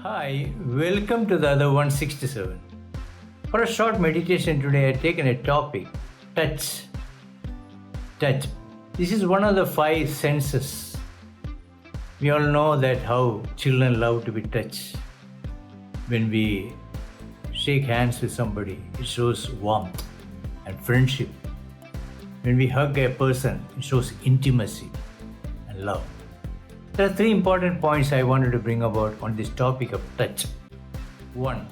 Hi, welcome to the other 167. For a short meditation today, I've taken a topic, touch. Touch. This is one of the five senses. We all know that how children love to be touched. When we shake hands with somebody, it shows warmth and friendship. When we hug a person, it shows intimacy and love. There are three important points I wanted to bring about on this topic of touch. 1.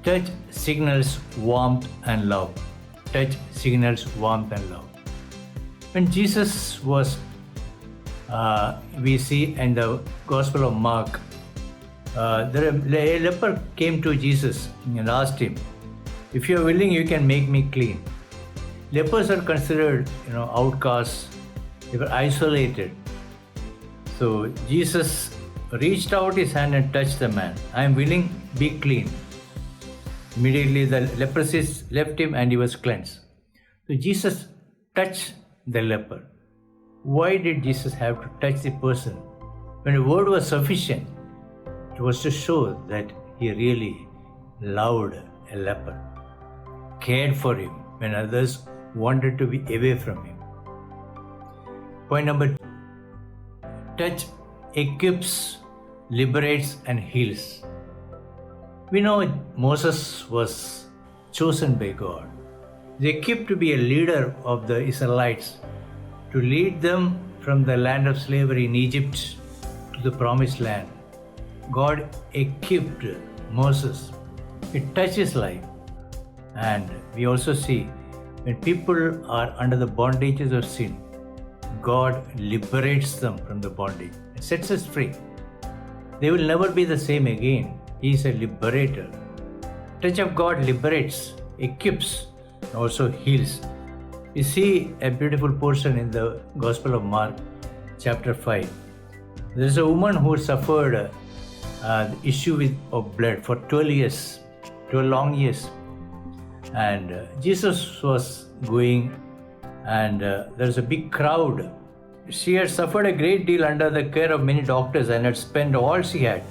Touch signals warmth and love. Touch signals warmth and love. When Jesus was, we see in the Gospel of Mark, a leper came to Jesus and asked him, "If you are willing, you can make me clean." Lepers are considered, outcasts. They were isolated. So Jesus reached out his hand and touched the man. "I am willing, be clean." Immediately the leprosy left him and he was cleansed. So Jesus touched the leper. Why did Jesus have to touch the person? When the word was sufficient, it was to show that he really loved a leper, cared for him when others wanted to be away from him. Point number 2. Touch equips, liberates, and heals. We know Moses was chosen by God. He equipped to be a leader of the Israelites, to lead them from the land of slavery in Egypt to the promised land. God equipped Moses. It touches life. And we also see when people are under the bondages of sin, God liberates them from the bondage and sets us free. They will never be the same again. He is a liberator. Touch of God liberates, equips, and also heals. We see a beautiful portion in the Gospel of Mark, chapter 5. There is a woman who suffered the issue of blood for 12 long years. And Jesus was going, and there's a big crowd. She had suffered a great deal under the care of many doctors and had spent all she had.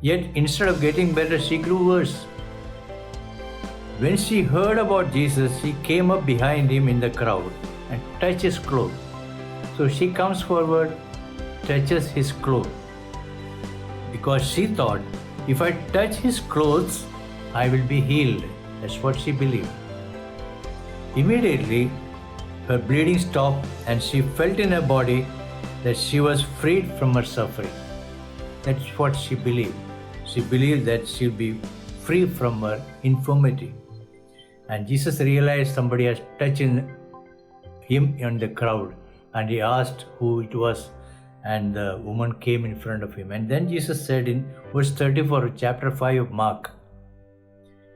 Yet instead of getting better, she grew worse. When she heard about Jesus, she came up behind him in the crowd and touched his clothes. So she comes forward, touches his clothes, because she thought, if I touch his clothes, I will be healed. That's what she believed. Immediately, her bleeding stopped and she felt in her body that she was freed from her suffering. That's what she believed. She believed that she'll be free from her infirmity. And Jesus realized somebody has touched him in the crowd, and he asked who it was, and the woman came in front of him. And then Jesus said in verse 34, chapter 5 of Mark,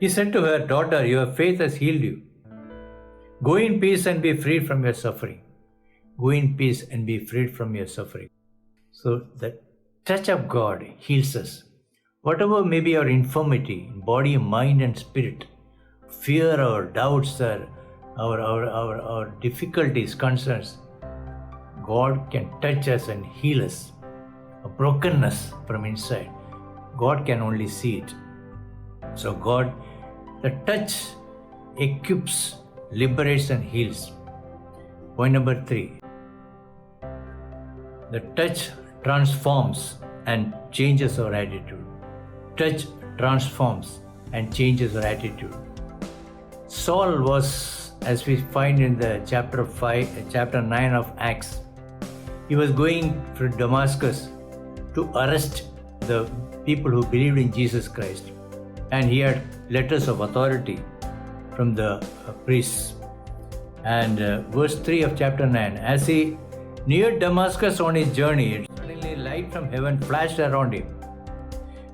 he said to her, "Daughter, your faith has healed you. Go in peace and be freed from your suffering." Go in peace and be freed from your suffering. So the touch of God heals us. Whatever may be our infirmity, body, mind, and spirit, fear or doubts, or our difficulties, concerns, God can touch us and heal us. A brokenness from inside, God can only see it. So God, the touch equips, liberates, and heals. Point number 3. The touch transforms and changes our attitude. Touch transforms and changes our attitude. Saul was, as we find in the chapter 9 of Acts, he was going to Damascus to arrest the people who believed in Jesus Christ. And he had letters of authority from the priests. And verse 3 of chapter 9, as he neared Damascus on his journey, suddenly light from heaven flashed around him.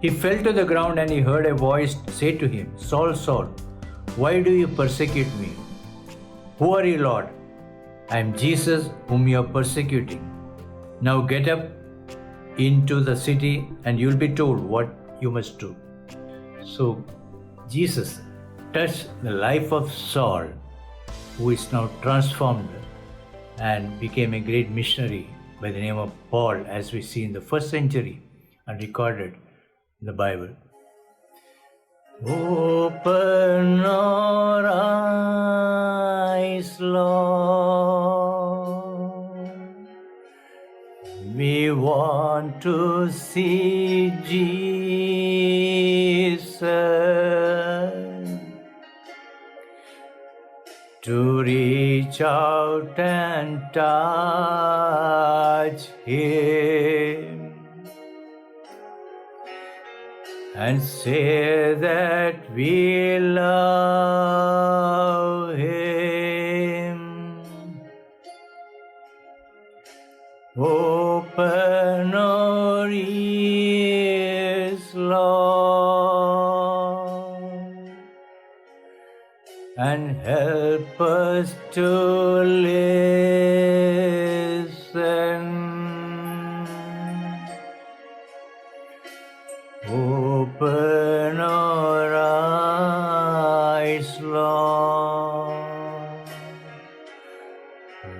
He fell to the ground and he heard a voice say to him, "Saul, Saul, why do you persecute me? Who are you, Lord?" "I am Jesus whom you are persecuting. Now get up into the city and you'll be told what you must do." So Jesus touched the life of Saul, who is now transformed and became a great missionary by the name of Paul, as we see in the first century and recorded in the Bible. Open our eyes, Lord. We want to see Jesus, to reach out and touch Him and say that we love Him. Open our ears, Lord, and help us to listen. Open our eyes, Lord.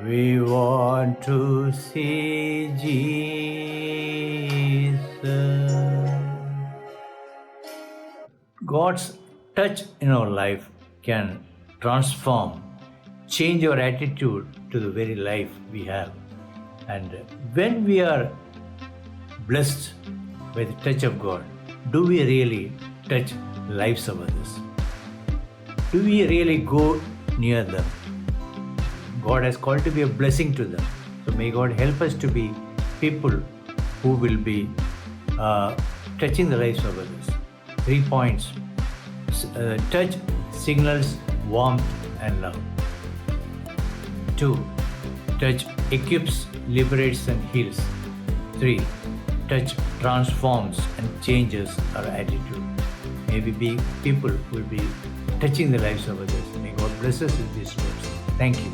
We want to see Jesus. God's touch in our life can transform, change our attitude to the very life we have. And when we are blessed by the touch of God, do we really touch lives of others? Do we really go near them? God has called to be a blessing to them. So may God help us to be people who will be touching the lives of others. 3 points. Touch signals warmth and love. 2. Touch equips, liberates and heals. 3. Touch transforms and changes our attitude. May we be people who will be touching the lives of others. May God bless us with these words. Thank you.